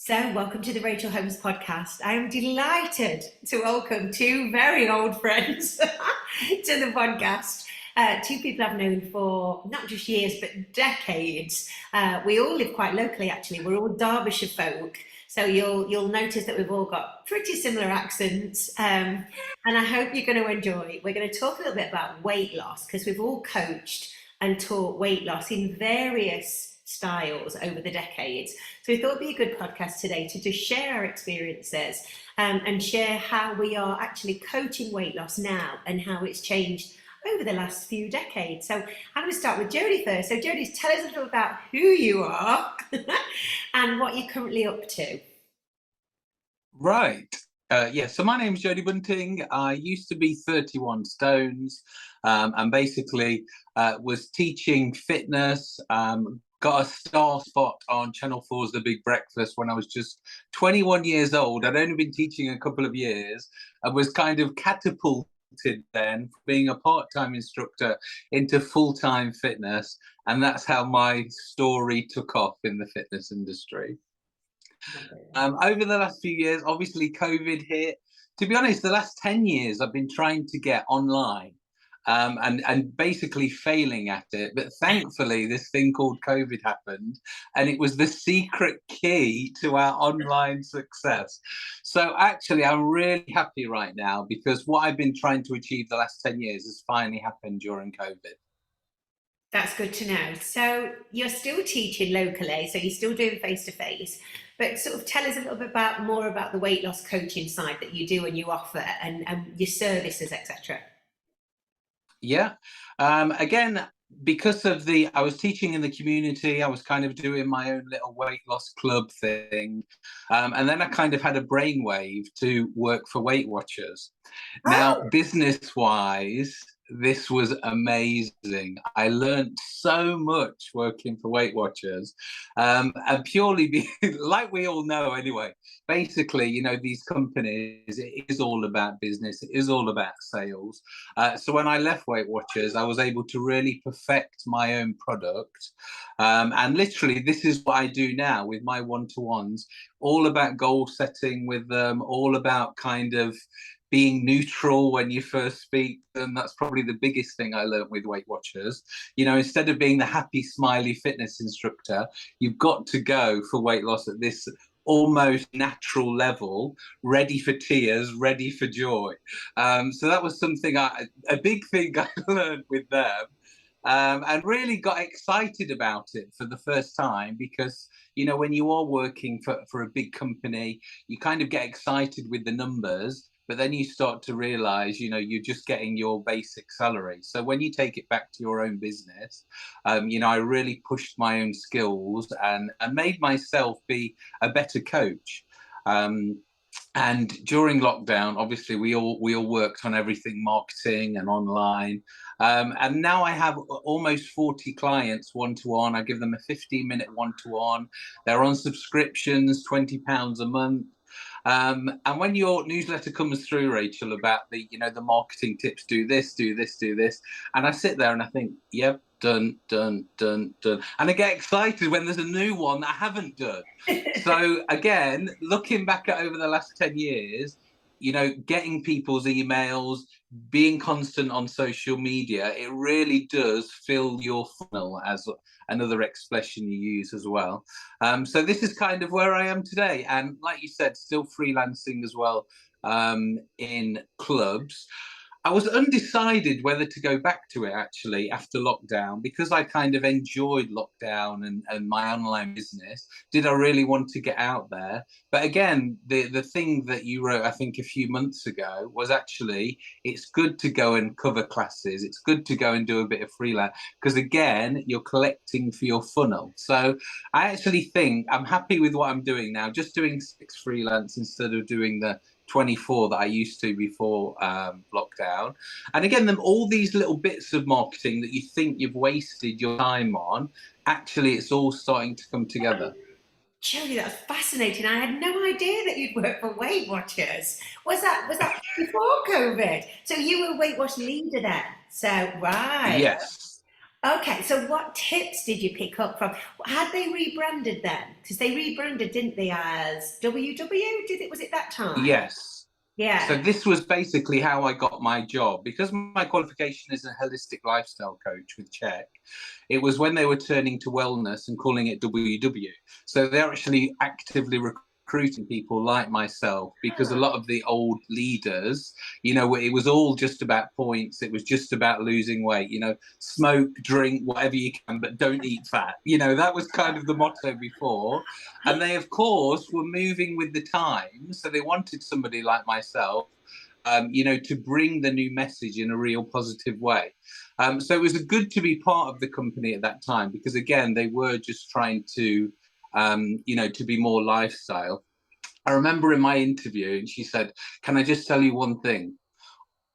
So, welcome to the Rachel Holmes podcast. I am delighted to welcome two very old friends to the podcast. Two people I've known for not just years, but decades. We all live quite locally, actually. We're all Derbyshire folk. So you'll notice that we've all got pretty similar accents. And I hope you're going to enjoy. We're going to talk a little bit about weight loss because we've all coached and taught weight loss in various styles over the decades. So we thought it'd be a good podcast today to just share our experiences and share how we are actually coaching weight loss now and how it's changed over the last few decades. So I'm going to start with Jody first. So Jody, tell us a little about who you are and what you're currently up to. Right. So my name is Jody Bunting. I used to be 31 stones and basically was teaching fitness, got a star spot on Channel 4's The Big Breakfast when I was just 21 years old. I'd only been teaching a couple of years and was kind of catapulted then from being a part-time instructor into full-time fitness. And that's how my story took off in the fitness industry. Over the last few years, obviously COVID hit. To be honest, the last 10 years I've been trying to get online and basically failing at it. But thankfully, this thing called COVID happened, and it was the secret key to our online success. So actually, I'm really happy right now because what I've been trying to achieve the last 10 years has finally happened during COVID. That's good to know. So you're still teaching locally, so you're still doing face-to-face, but sort of tell us a little bit more about the weight loss coaching side that you do and you offer and your services, etc. Yeah. Again, because of I was teaching in the community, I was kind of doing my own little weight loss club thing. And then I kind of had a brainwave to work for Weight Watchers. Now, business-wise, this was amazing. I learned so much working for Weight Watchers, and purely like we all know anyway, basically, you know, these companies, it is all about business. It is all about sales. So when I left Weight Watchers, I was able to really perfect my own product. And literally, this is what I do now with my one-to-ones, all about goal setting with them, all about kind of being neutral when you first speak. And that's probably the biggest thing I learned with Weight Watchers. You know, instead of being the happy, smiley fitness instructor, you've got to go for weight loss at this almost natural level, ready for tears, ready for joy. So that was something, a big thing I learned with them. And really got excited about it for the first time because, you know, when you are working for a big company, you kind of get excited with the numbers, but then you start to realize, you know, you're just getting your basic salary. So when you take it back to your own business, you know, I really pushed my own skills and made myself be a better coach. And during lockdown, obviously, we all worked on everything, marketing and online. And now I have almost 40 clients one-to-one. I give them a 15-minute one-to-one. They're on subscriptions, £20 a month. And when your newsletter comes through, Rachel, about the marketing tips, do this, do this, do this, and I sit there and I think, yep, done. And I get excited when there's a new one that I haven't done. So again, looking back at over the last 10 years, you know, getting people's emails, being constant on social media, it really does fill your funnel, as another expression you use as well. So this is kind of where I am today. And like you said, still freelancing as well in clubs. I was undecided whether to go back to it actually after lockdown because I kind of enjoyed lockdown and my online business. Did I really want to get out there? But again, the thing that you wrote, I think a few months ago, was actually it's good to go and cover classes. It's good to go and do a bit of freelance because again, you're collecting for your funnel. So I actually think I'm happy with what I'm doing now, just doing 6 freelance instead of doing the 24 that I used to before lockdown. And again, all these little bits of marketing that you think you've wasted your time on, actually it's all starting to come together. Jody, that's fascinating. I had no idea that you'd work for Weight Watchers. Was that before COVID? So you were a Weight Watch leader then? So right. Yes. Okay, so what tips did you pick up from? Had they rebranded then? Because they rebranded, didn't they, as WW? Did it? Was it that time? Yes. So Yeah. this was basically how I got my job, because my qualification is a holistic lifestyle coach with Check. It was when they were turning to wellness and calling it WW. So they're actually actively recruiting people like myself, because a Ah. lot of the old leaders, it was all just about points. It was just about losing weight, smoke, drink, whatever you can, but don't eat fat. That was kind of the motto before. And they, of course, were moving with the times. So they wanted somebody like myself, to bring the new message in a real positive way. So it was good to be part of the company at that time, because, again, they were just trying to, to be more lifestyle. I remember in my interview, and she said, "Can I just tell you one thing?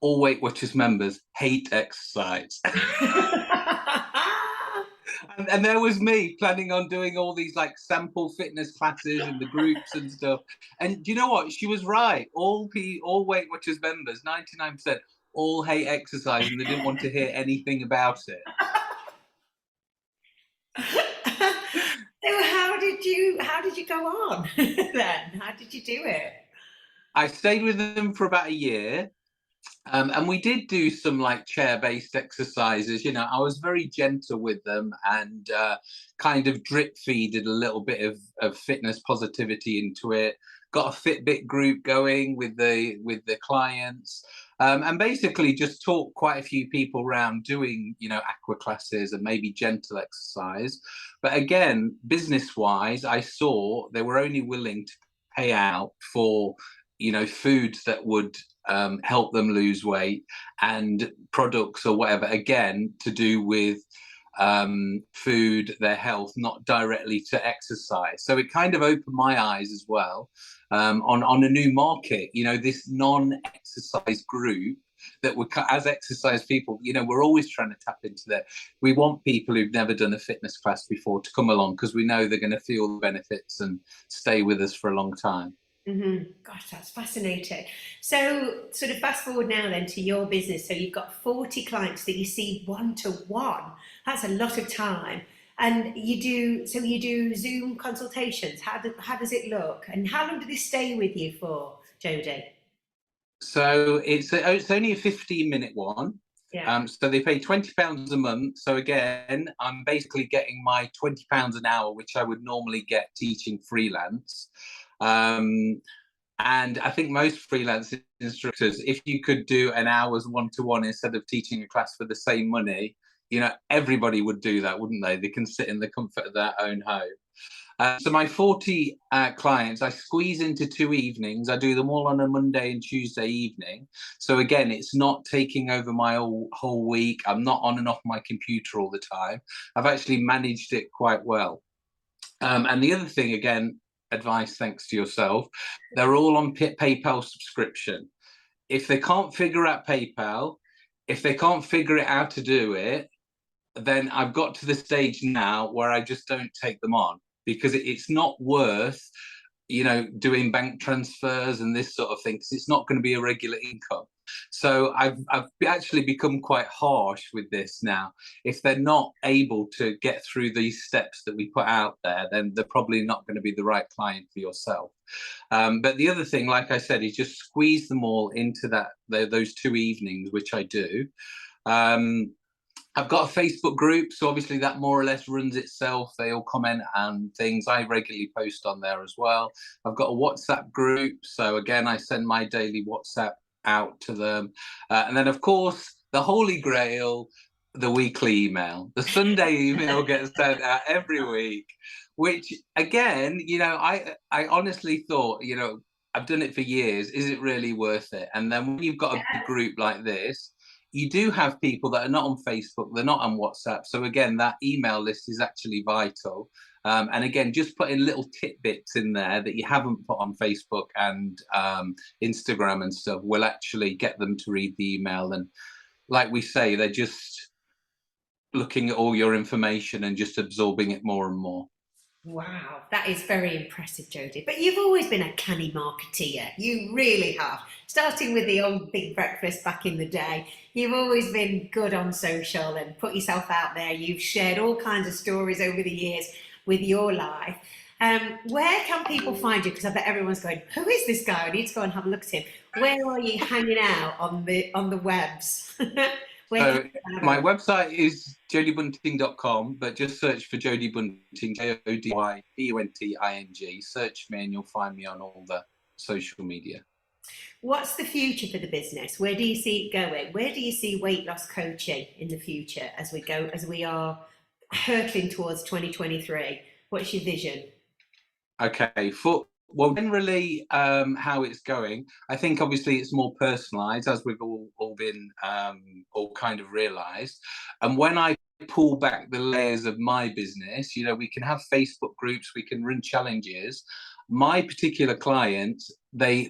All Weight Watchers members hate exercise." And there was me planning on doing all these like sample fitness classes in the groups and stuff. And do you know what? She was right. All Weight Watchers members, 99%, all hate exercise, and they didn't want to hear anything about it. So how did you go on then? How did you do it? I stayed with them for about a year. And we did do some like chair-based exercises. I was very gentle with them, and kind of drip feeded a little bit of fitness positivity into it. Got a Fitbit group going with the clients, and basically just taught quite a few people around doing aqua classes and maybe gentle exercise. But again, business-wise, I saw they were only willing to pay out for foods that would help them lose weight, and products or whatever, again, to do with food, their health, not directly to exercise. So it kind of opened my eyes as well, on a new market, this non-exercise group that we're, as exercise people, we're always trying to tap into that. We want people who've never done a fitness class before to come along, because we know they're going to feel the benefits and stay with us for a long time. Gosh, that's fascinating. So, sort of fast forward now then to your business. So you've got 40 clients that you see one to one. That's a lot of time. And you do Zoom consultations. How does it look? And how long do they stay with you for, Jody? So it's only a 15-minute one. Yeah. So they pay £20 a month. So again, I'm basically getting my £20 an hour, which I would normally get teaching freelance. And I think most freelance instructors, if you could do an hour's one-to-one instead of teaching a class for the same money, everybody would do that, wouldn't they? They can sit in the comfort of their own home. So my 40 clients, I squeeze into 2 evenings. I do them all on a Monday and Tuesday evening. So again, it's not taking over my whole week. I'm not on and off my computer all the time. I've actually managed it quite well. And the other thing, again, advice thanks to yourself, they're all on PayPal subscription. If they can't figure out PayPal, if they can't figure it out to do it, then I've got to the stage now where I just don't take them on, because it's not worth, doing bank transfers and this sort of thing, because it's not going to be a regular income. So I've actually become quite harsh with this now. If they're not able to get through these steps that we put out there, then they're probably not going to be the right client for yourself. But the other thing, like I said, is just squeeze them all into those 2 evenings, which I do. I've got a Facebook group, so obviously that more or less runs itself. They all comment and things. I regularly post on there as well. I've got a WhatsApp group, so again, I send my daily WhatsApp out to them. And then, of course, the holy grail, the weekly email. The Sunday email gets sent out every week, which, again, I honestly thought, I've done it for years. Is it really worth it? And then when you've got a big group like this, you do have people that are not on Facebook, they're not on WhatsApp. So again, that email list is actually vital. And again, just putting little tidbits in there that you haven't put on Facebook and Instagram and stuff will actually get them to read the email. And like we say, they're just looking at all your information and just absorbing it more and more. Wow, that is very impressive, Jody. But you've always been a canny marketeer. You really have. Starting with the old Big Breakfast back in the day, you've always been good on social and put yourself out there. You've shared all kinds of stories over the years with your life. Where can people find you? Because I bet everyone's going, "Who is this guy? I need to go and have a look at him." Where are you hanging out on the webs? Where can So you find my everyone? website is jodybunting.com, but just search for Jody Bunting, JODYBUNTING. Search me and you'll find me on all the social media. What's the future for the business? Where do you see it going? Where do you see weight loss coaching in the future as we are hurtling towards 2023? What's your vision? Okay, well, generally, how it's going, I think obviously it's more personalised, as we've all been all kind of realised. And when I pull back the layers of my business, we can have Facebook groups, we can run challenges. My particular clients,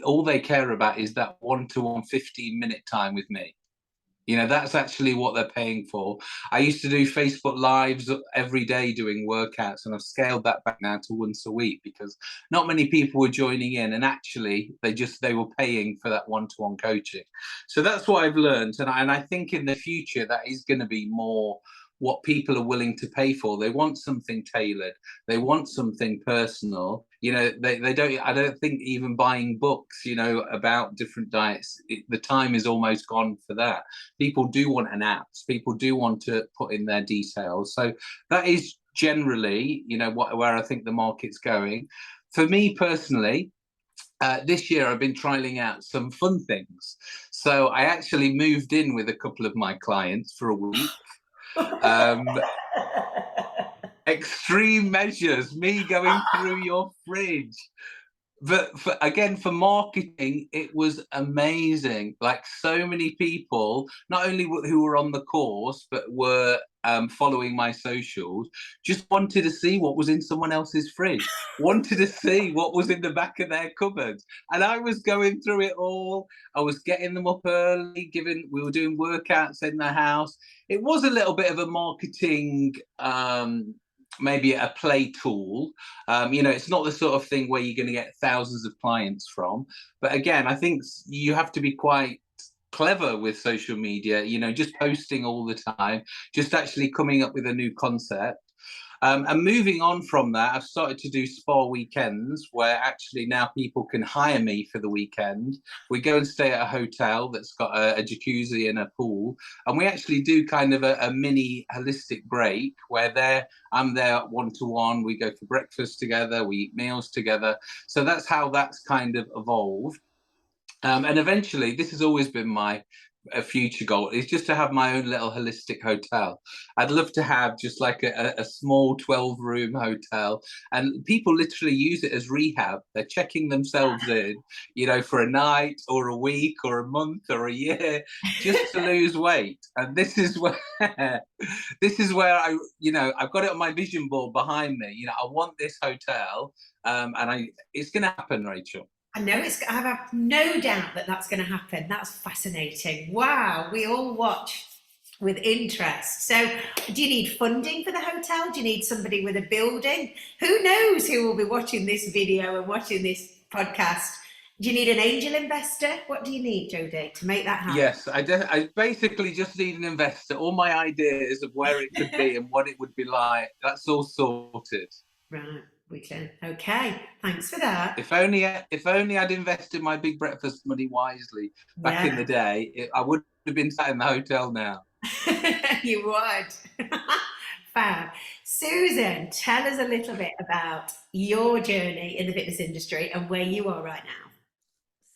all they care about is that one-to-one 15-minute time with me. That's actually what they're paying for. I used to do Facebook Lives every day doing workouts, and I've scaled that back now to once a week because not many people were joining in, and actually they were paying for that one-to-one coaching. So that's what I've learned, and I think in the future that is going to be more what people are willing to pay for. They want something tailored. They want something personal. They don't. I don't think even buying books, about different diets, the time is almost gone for that. People do want an app. People do want to put in their details. So that is generally, where I think the market's going. For me personally, this year I've been trialing out some fun things. So I actually moved in with a couple of my clients for a week. Um, Extreme measures, me going through your fridge. But for marketing, it was amazing. Like, so many people, not only who were on the course, but were following my socials, just wanted to see what was in someone else's fridge, wanted to see what was in the back of their cupboards. And I was going through it all. I was getting them up early, we were doing workouts in the house. It was a little bit of a marketing, maybe a play tool. It's not the sort of thing where you're going to get thousands of clients from. But again, I think you have to be quite clever with social media, just posting all the time, just actually coming up with a new concept. And moving on from that, I've started to do spa weekends where actually now people can hire me for the weekend. We go and stay at a hotel that's got a jacuzzi and a pool. And we actually do kind of a mini holistic break where I'm there one-to-one. We go for breakfast together, we eat meals together. So that's how that's kind of evolved. And eventually, this has always been a future goal, is just to have my own little holistic hotel. I'd love to have just like a small 12-room hotel, and people literally use it as rehab. They're checking themselves in, for a night or a week or a month or a year, just to lose weight. And this is where I've got it on my vision board behind me. I want this hotel, and it's going to happen, Rachel. I have no doubt that that's going to happen. That's fascinating. Wow, we all watch with interest. So, do you need funding for the hotel? Do you need somebody with a building? Who knows who will be watching this video and watching this podcast? Do you need an angel investor? What do you need, Jody, to make that happen? Yes, I basically just need an investor. All my ideas of where it could be and what it would be like, that's all sorted. Right. We can. Okay. Thanks for that. If only I'd invested my big breakfast money wisely back in the day, I would have been sat in the hotel now. You would. Fab. Susan, tell us a little bit about your journey in the fitness industry and where you are right now.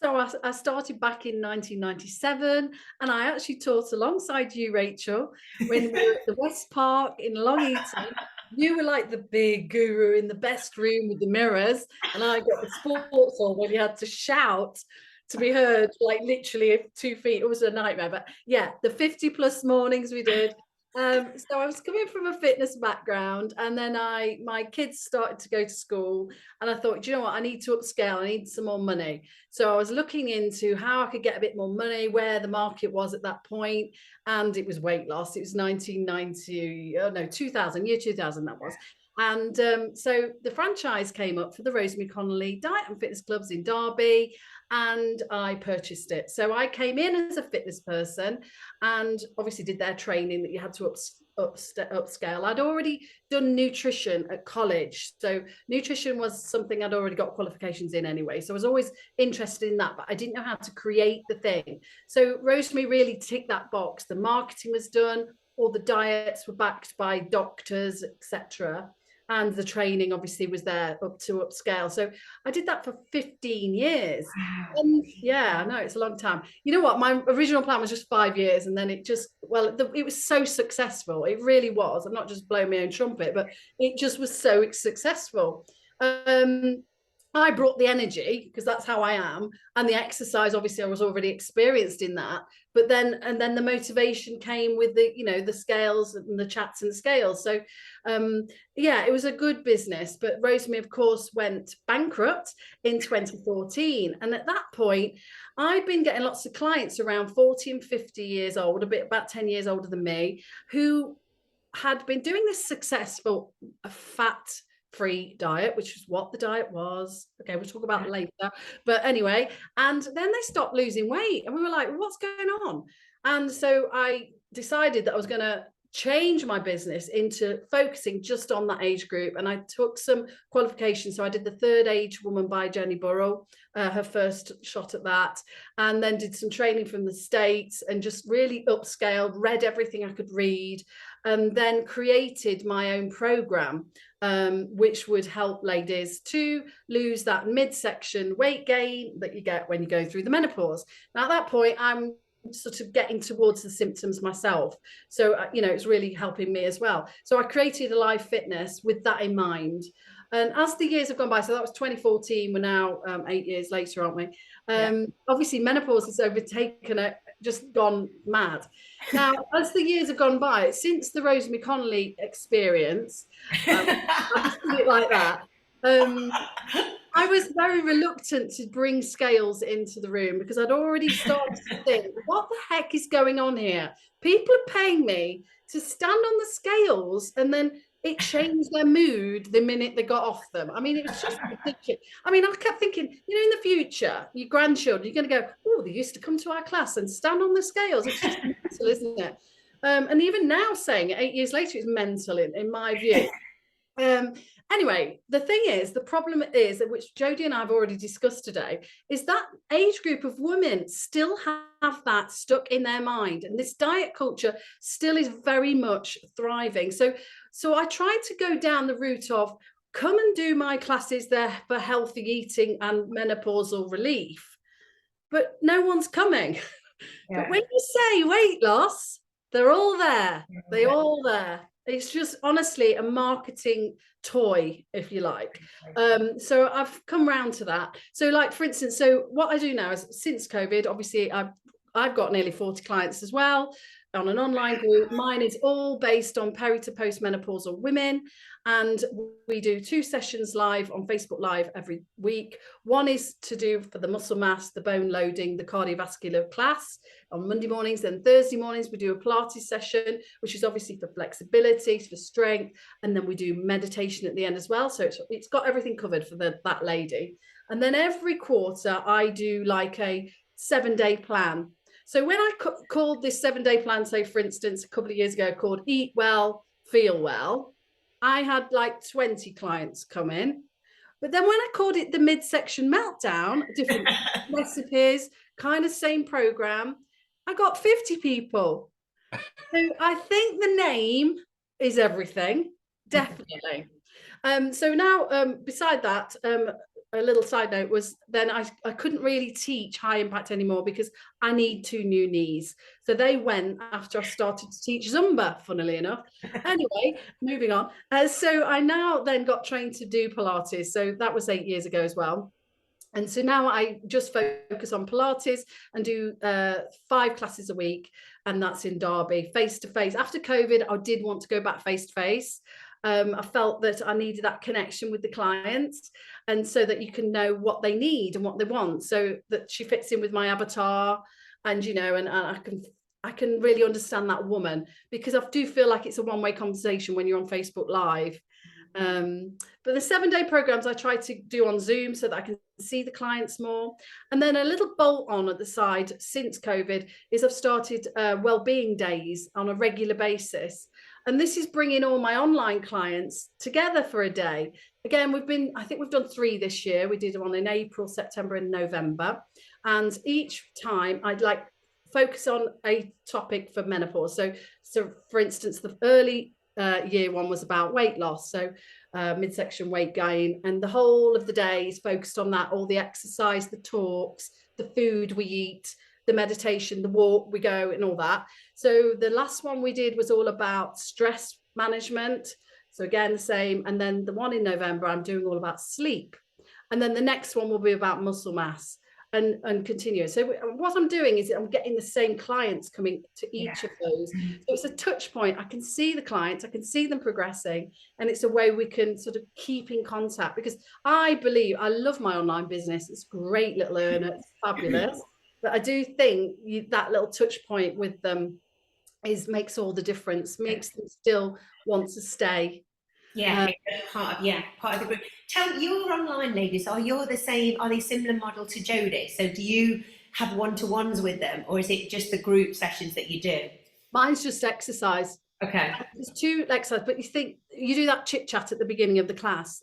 So I started back in 1997, and I actually taught alongside you, Rachel, when we were at the West Park in Long Eaton. You were like the big guru in the best room with the mirrors, and I got the sports hall where you had to shout to be heard, like literally 2 feet. It was a nightmare, but yeah, the 50+ mornings we did. So I was coming from a fitness background, and then my kids started to go to school, and I thought, do you know what, I need to upscale, I need some more money. So I was looking into how I could get a bit more money, where the market was at that point, and it was weight loss. It was 2000, year 2000 that was. And so the franchise came up for the Rosemary Connolly Diet and Fitness Clubs in Derby, and I purchased it. So I came in as a fitness person and obviously did their training that you had to upscale. I'd already done nutrition at college. So nutrition was something I'd already got qualifications in anyway. So I was always interested in that, but I didn't know how to create the thing. So Rosemary really ticked that box. The marketing was done, all the diets were backed by doctors, etc. And the training obviously was there up to upscale. So I did that for 15 years. And yeah, I know it's a long time. You know what? My original plan was just 5 years. And then it just, well, it was so successful. It really was. I'm not just blowing my own trumpet, but it just was so successful. I brought the energy because that's how I am, and the exercise. Obviously, I was already experienced in that. But then the motivation came with the scales and the chats and the scales. So, yeah, it was a good business. But Rosemary, of course, went bankrupt in 2014, and at that point, I'd been getting lots of clients around 40 and 50 years old, about 10 years older than me, who had been doing this successful fat-free diet, which is what the diet was. Okay, we'll talk about it later. But anyway, and then they stopped losing weight. And we were like, what's going on? And so I decided that I was going to change my business into focusing just on that age group. And I took some qualifications. So I did the Third Age Woman by Jenny Burrell, her first shot at that, and then did some training from the States and just really upscaled, read everything I could read, and then created my own program, which would help ladies to lose that midsection weight gain that you get when you go through the menopause. Now, at that point, I'm sort of getting towards the symptoms myself. So, it's really helping me as well. So I created Alive Fitness with that in mind. And as the years have gone by, so that was 2014, we're now 8 years later, aren't we? Obviously, menopause has overtaken it, just gone mad. Now, as the years have gone by, since the Rosemary Connolly experience, I'll just put it like that, I was very reluctant to bring scales into the room because I'd already started to think, what the heck is going on here? People are paying me to stand on the scales and then it changed their mood the minute they got off them. I mean, it was just ridiculous. I mean, I kept thinking, in the future, your grandchildren, you're going to go, oh, they used to come to our class and stand on the scales. It's just mental, isn't it? And even now saying it 8 years later is mental in my view. Anyway, the thing is, the problem is, which Jody and I have already discussed today, is that age group of women still have that stuck in their mind. And this diet culture still is very much thriving. So I tried to go down the route of come and do my classes there for healthy eating and menopausal relief. But no one's coming. Yeah. But when you say weight loss, they're all there. They're all there. It's just honestly a marketing toy, if you like. So I've come round to that. So like, for instance, so what I do now is since COVID, obviously I've got nearly 40 clients as well on an online group. Mine is all based on peri to postmenopausal women. And we do 2 sessions live on Facebook Live every week. One is to do for the muscle mass, the bone loading, the cardiovascular class on Monday mornings. Then Thursday mornings, we do a Pilates session, which is obviously for flexibility, for strength. And then we do meditation at the end as well. So it's got everything covered for that lady. And then every quarter, I do like a 7-day plan. So when I called this 7-day plan, say, for instance, a couple of years ago, called Eat Well, Feel Well, I had like 20 clients come in. But then when I called it the midsection meltdown, different recipes, kind of same program, I got 50 people. So I think the name is everything, definitely. So now, beside that, a little side note was then I couldn't really teach high impact anymore because I need 2 new knees. So they went after I started to teach Zumba, funnily enough. Anyway, moving on. So I now then got trained to do Pilates. So that was 8 years ago as well. And so now I just focus on Pilates and do 5 classes a week. And that's in Derby, face to face. After COVID, I did want to go back face to face. I felt that I needed that connection with the clients, and so that you can know what they need and what they want, so that she fits in with my avatar, and and I can really understand that woman, because I do feel like it's a one-way conversation when you're on Facebook Live. But the 7-day programs I try to do on Zoom so that I can see the clients more. And then a little bolt on at the side since COVID is I've started wellbeing days on a regular basis. And this is bringing all my online clients together for a day. Again, I think we've done 3 this year. We did one in April, September, and November. And each time I'd like focus on a topic for menopause. So for instance, the early year one was about weight loss. So midsection weight gain, and the whole of the day is focused on that, all the exercise, the talks, the food we eat, the meditation, the walk we go, and all that. So the last one we did was all about stress management. So again, the same. And then the one in November, I'm doing all about sleep. And then the next one will be about muscle mass and continue. So what I'm doing is I'm getting the same clients coming to each of those. So it's a touch point. I can see the clients, I can see them progressing, and it's a way we can sort of keep in contact, because I love my online business. It's a great little earner, it's fabulous. But I do think that little touch point with them makes all the difference, makes them still want to stay. Yeah, part of the group. Tell your online ladies, are they similar model to Jody? So do you have one-to-ones with them, or is it just the group sessions that you do? Mine's just exercise. Okay. There's 2 exercise, but you do that chit chat at the beginning of the class.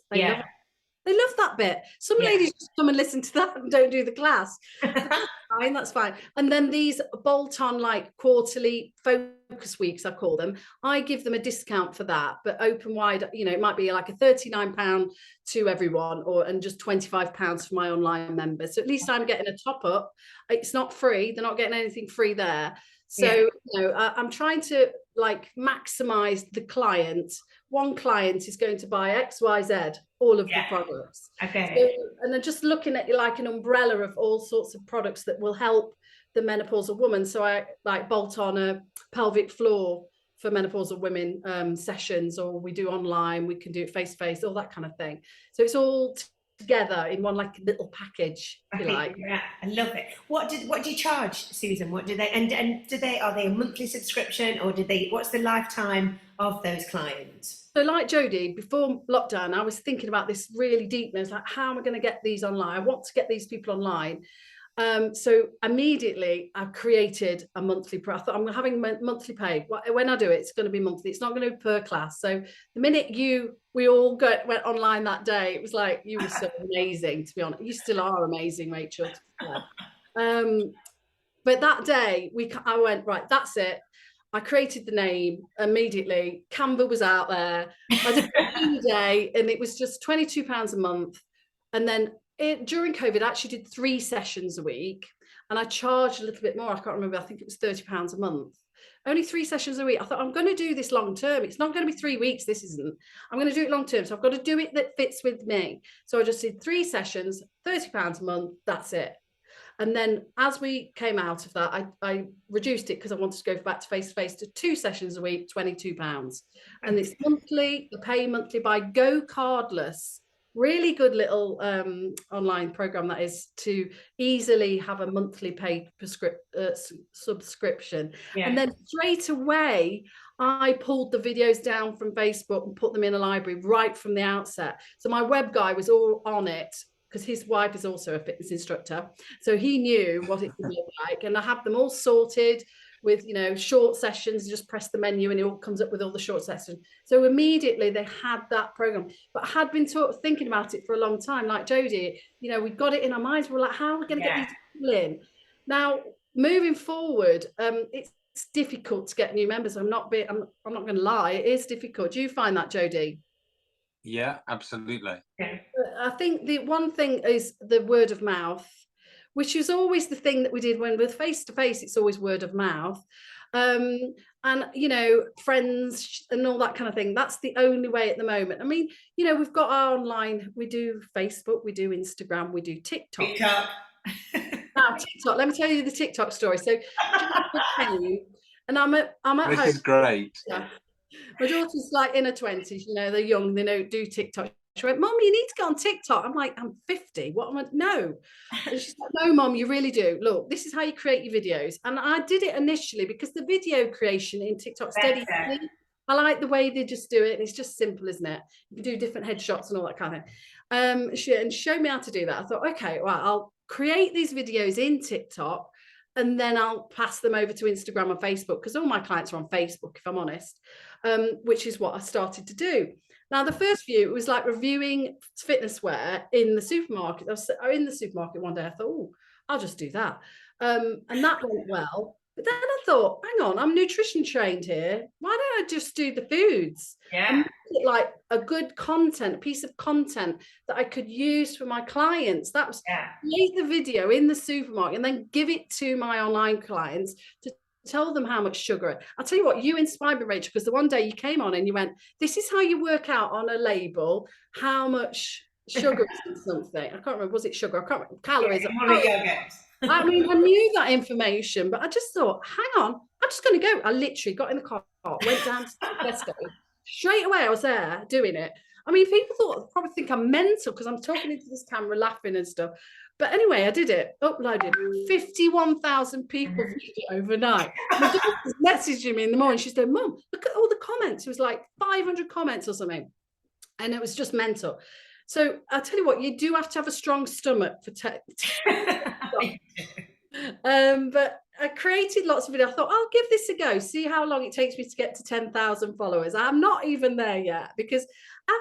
They love that bit. Some ladies just come and listen to that and don't do the class. That's fine. And then these bolt-on like quarterly focus weeks, I call them, I give them a discount for that, but open wide, it might be like a £39 to everyone, and just £25 for my online members. So at least I'm getting a top up. It's not free. They're not getting anything free there. So, I'm trying to like maximize the client. One client is going to buy X, Y, Z, all of the products. Okay. So, and then just looking at like an umbrella of all sorts of products that will help the menopausal woman. So I like bolt on a pelvic floor for menopausal women sessions, or we do online, we can do it face to face, all that kind of thing. So it's all together in one like little package, if you like. Yeah, I love it. What do you charge, Susan? What do they are they a monthly subscription, or what's the lifetime of those clients? So like Jody, before lockdown, I was thinking about this really deeply. Like, how am I going to get these online? I want to get these people online. So immediately I created a monthly I thought I'm having monthly pay. When I do it, it's going to be monthly. It's not going to be per class. So the minute we all went online that day, it was like, you were so amazing, to be honest. You still are amazing, Rachel. But that day I went, right, that's it. I created the name immediately. Canva was out there. I did it day, and it was just £22 a month. And then during COVID, I actually did 3 sessions a week, and I charged a little bit more. I can't remember. I think it was £30 a month. Only 3 sessions a week. I thought, I'm going to do this long term. It's not going to be 3 weeks. This isn't. I'm going to do it long term. So I've got to do it that fits with me. So I just did 3 sessions, £30 a month. That's it. And then as we came out of that, I reduced it because I wanted to go back to face-to-face to 2 sessions a week, £22. And it's monthly, the pay monthly by Go Cardless. Really good little online program that is, to easily have a monthly paid subscription. Yeah. And then straight away, I pulled the videos down from Facebook and put them in a library right from the outset. So my web guy was all on it, because his wife is also a fitness instructor. So he knew what it would look like. And I have them all sorted with, short sessions. You just press the menu and it all comes up with all the short sessions. So immediately they had that program. But I had been thinking about it for a long time, like Jody, we've got it in our minds. We're like, how are we going to get these people in? Now, moving forward, it's difficult to get new members. I'm not going to lie. It is difficult. Do you find that, Jody? Yeah, absolutely. I think the one thing is the word of mouth, which is always the thing that we did when we're face to face. It's always word of mouth, and friends and all that kind of thing. That's the only way at the moment. I mean, we've got our online. We do Facebook, we do Instagram, we do TikTok. Now TikTok. Let me tell you the TikTok story. So, and I'm at home. This is great. Yeah. My daughter's like in her 20s, they're young, they don't do TikTok. She went, Mum, you need to get on TikTok. I'm like, I'm 50. What am I? No. And she's like, no, Mum, you really do. Look, this is how you create your videos. And I did it initially because the video creation in TikTok steady I like the way they just do it. It's just simple, isn't it? You can do different headshots and all that kind of thing. And show me how to do that. I thought, okay, well, I'll create these videos in TikTok and then I'll pass them over to Instagram and Facebook, because all my clients are on Facebook, if I'm honest, which is what I started to do. Now, the first few, it was like reviewing fitness wear in the supermarket. I was in the supermarket one day. I thought, oh, I'll just do that. And that went well. But then I thought, hang on, I'm nutrition trained here. Why don't I just do the foods? Yeah. And make it like a good content, a piece of content that I could use for my clients. That was create the video in the supermarket and then give it to my online clients to tell them how much sugar. I'll tell you what, you inspired me, Rachel, because the one day you came on and you went, this is how you work out on a label how much sugar is in something. I can't remember, was it sugar? I can't remember. Calories. I mean, I knew that information, but I just thought, hang on, I'm just going to go. I literally got in the car, went down to Tesco. Straight away, I was there doing it. I mean, people probably think I'm mental because I'm talking into this camera, laughing and stuff. But anyway, I did it, uploaded. 51,000 people viewed it overnight. My daughter's messaging me in the morning. She said, Mum, look at all the comments. It was like 500 comments or something. And it was just mental. So I'll tell you what, you do have to have a strong stomach for but I created lots of videos. I thought, I'll give this a go, see how long it takes me to get to 10,000 followers. I'm not even there yet, because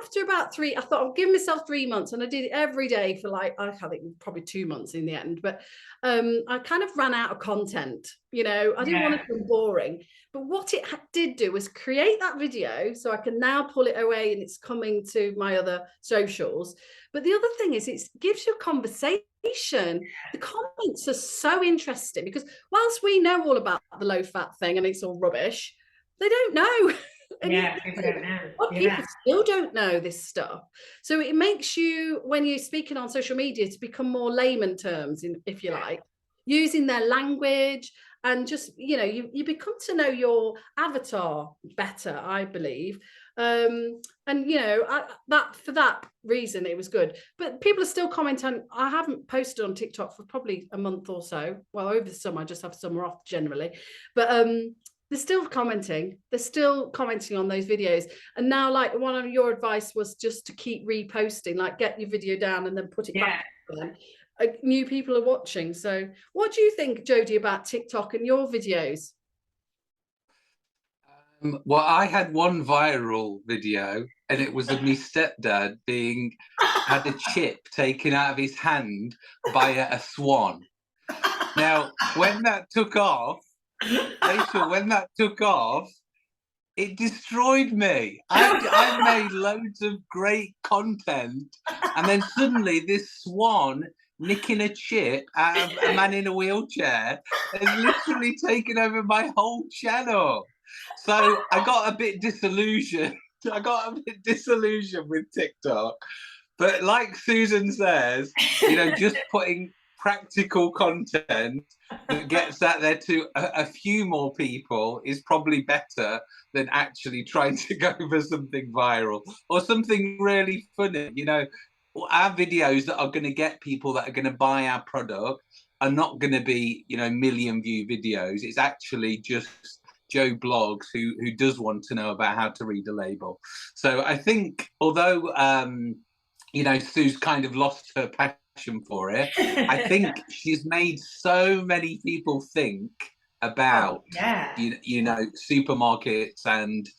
after about I thought I'll give myself 3 months, and I did it every day for like, I think probably 2 months in the end. But I kind of ran out of content, you know, I didn't want to be boring. But what it did do was create that video, so I can now pull it away and it's coming to my other socials. But the other thing is, it gives you a conversation. The comments are so interesting, because whilst we know all about the low fat thing and it's all rubbish, they don't know. People don't know. People still don't know this stuff. So it makes you, when you're speaking on social media, to become more layman terms, if you like, using their language, and just, you know, you become to know your avatar better, I believe. And you know, for that reason it was good. But people are still commenting. I haven't posted on TikTok for probably a month or so. Well, over the summer, I just have summer off generally. But they're still commenting. They're still commenting on those videos. And now, like, one of your advice was just to keep reposting, like get your video down and then put it back again. New people are watching. So what do you think, Jody, about TikTok and your videos? Well, I had one viral video, and it was of my stepdad had a chip taken out of his hand by a swan. Now, when that took off, Rachel, it destroyed me. I made loads of great content, and then suddenly this swan nicking a chip out of a man in a wheelchair has literally taken over my whole channel. So I got a bit disillusioned. With TikTok. But like Susan says, you know, just putting practical content that gets out there to a few more people is probably better than actually trying to go for something viral or something really funny. You know, our videos that are going to get people that are going to buy our product are not going to be, you know, million view videos. It's actually just Joe Blogs who does want to know about how to read a label. So I think, although you know, Sue's kind of lost her passion for it, I think she's made so many people think about you know, supermarkets and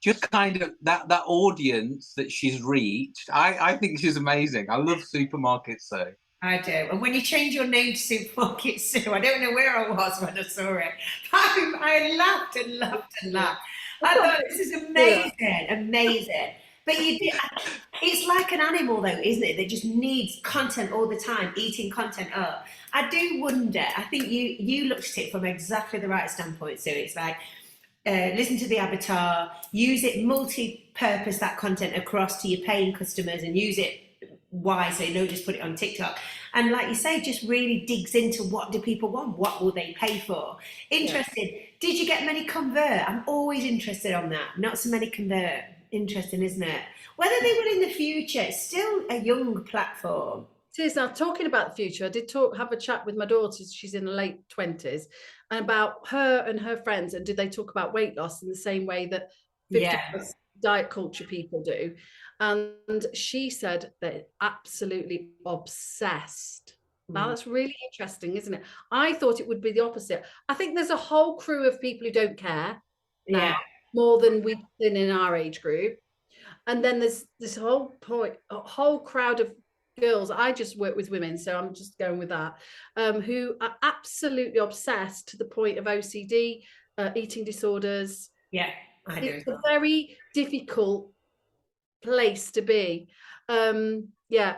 just kind of that audience that she's reached. I think she's amazing. I love supermarkets, so. I do. And when you change your name to Supermarket Sue, I don't know where I was when I saw it. I laughed and laughed and laughed. I thought, this is amazing. But it's like an animal though, isn't it? That just needs content all the time, eating content up. I do wonder, I think you looked at it from exactly the right standpoint. So it's like, listen to the avatar, use it multi-purpose, that content across to your paying customers, and use it wisely, don't just put it on TikTok. And like you say, just really digs into what do people want, what will they pay for. Interesting. Did you get many convert? I'm always interested on that. Not so many convert. Interesting, isn't it? Whether they will in the future. It's still a young platform. It is. Now, talking about the future, I did have a chat with my daughter. She's in her late 20s, and about her and her friends, and did they talk about weight loss in the same way that 50 plus diet culture people do. And she said they're absolutely obsessed. Now that's really interesting, isn't it? I thought it would be the opposite. I think there's a whole crew of people who don't care now, more than we've been in our age group. And then there's this whole crowd of girls. I just work with women, so I'm just going with that, who are absolutely obsessed to the point of OCD, eating disorders. Yeah, I do. It's a very difficult place to be. Yeah,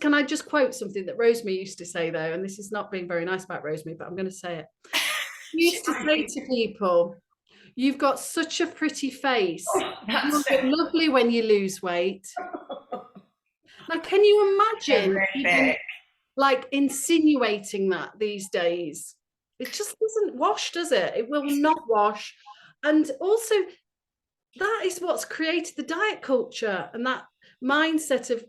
can I just quote something that Rosemary used to say, though, and this is not being very nice about Rosemary, but I'm going to say it. She used to say to people, "You've got such a pretty face. You look lovely when you lose weight." Now, can you imagine even, like, insinuating that these days? It just doesn't wash, does it? It will not wash. And also, that is what's created the diet culture and that mindset of,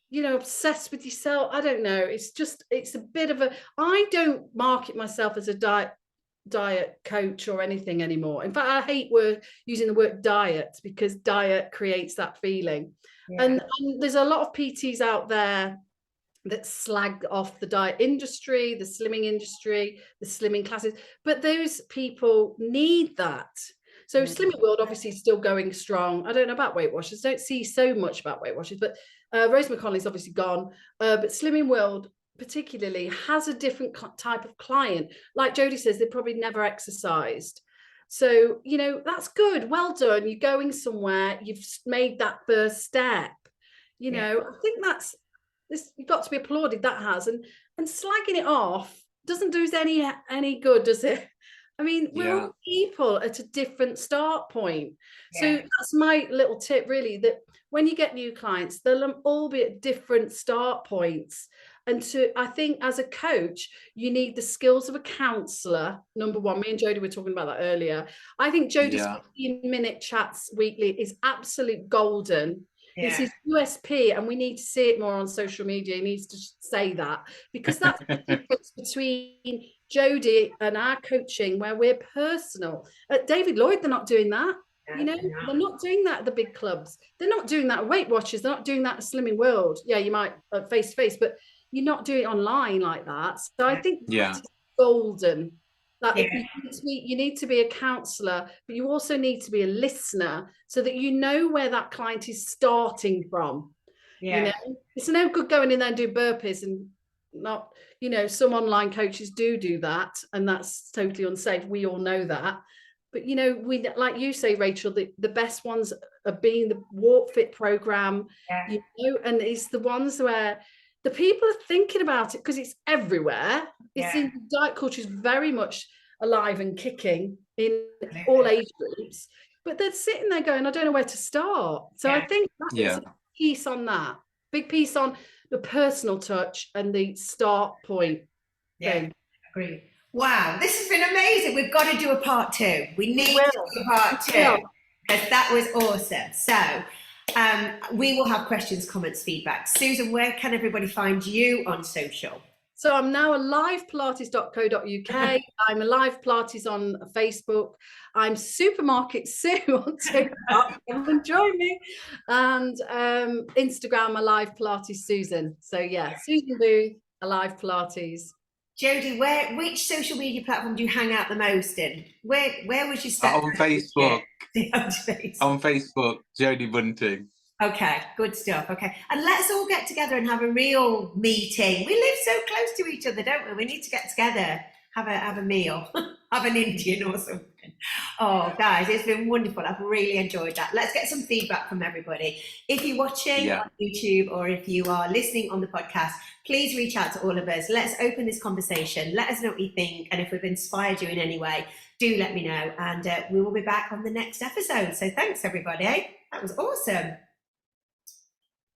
you know, obsessed with yourself. I don't know. It's a bit of a, I don't market myself as a diet coach or anything anymore. In fact, I hate using the word diet, because diet creates that feeling. And there's a lot of PTs out there that slag off the diet industry, the slimming industry, the slimming classes, but those people need that. So Slimming World obviously is still going strong. I don't know about Weight Watchers. Don't see so much about Weight Watchers, but Rosemary Connolly's obviously gone. But Slimming World particularly has a different type of client. Like Jody says, they probably never exercised. So, you know, that's good. Well done. You're going somewhere. You've made that first step. You know, I think you've got to be applauded. That has. And slagging it off doesn't do us any good, does it? I mean, we're all people at a different start point. So that's my little tip, really, that when you get new clients, they'll all be at different start points. And I think as a coach, you need the skills of a counsellor. Number one, me and Jody were talking about that earlier. I think Jody's 15-minute chats weekly is absolute golden. It's his USP, and we need to see it more on social media. He needs to say that, because that's the difference between Jody and our coaching, where we're personal. At David Lloyd, they're not doing that. You know, they're not doing that at the big clubs. They're not doing that at Weight Watchers. They're not doing that at Slimming World. Yeah, you might face to face, but you're not doing it online like that. So I think that's golden. That you need to be a counsellor, but you also need to be a listener, so that you know where that client is starting from. You know, it's no good going in there and do burpees and not, you know, some online coaches do that, and that's totally unsafe. We all know that. But, you know, we, like you say, Rachel, the best ones are being the Walk Fit program, you know, and it's the ones where the people are thinking about it, because it's everywhere. It's in diet culture, is very much alive and kicking in all age groups, but they're sitting there going, I don't know where to start. So I think that's a piece on that, big piece on the personal touch and the start point thing. Agree. Wow, this has been amazing. We've got to do a part 2. We need to do a part 2, because that was awesome. So we will have questions, comments, feedback. Susan, where can everybody find you on social? So I'm now a livepilates.co.uk. I'm a live Pilates on Facebook. I'm Supermarket Sue on TikTok. Come and join me. And Instagram, a live Pilates Susan. So yeah, Susan Booth, a live Pilates. Jody, which social media platform do you hang out the most in? Where would you start? On Facebook. On Facebook, Jody Bunting. Okay, good stuff. Okay, and let's all get together and have a real meeting. We live so close to each other, don't we? We need to get together, have a meal, have an Indian or something. Oh, guys, it's been wonderful. I've really enjoyed that. Let's get some feedback from everybody. If you're watching on YouTube, or if you are listening on the podcast, please reach out to all of us. Let's open this conversation. Let us know what you think, and if we've inspired you in any way, do let me know. And we will be back on the next episode. So thanks, everybody. That was awesome.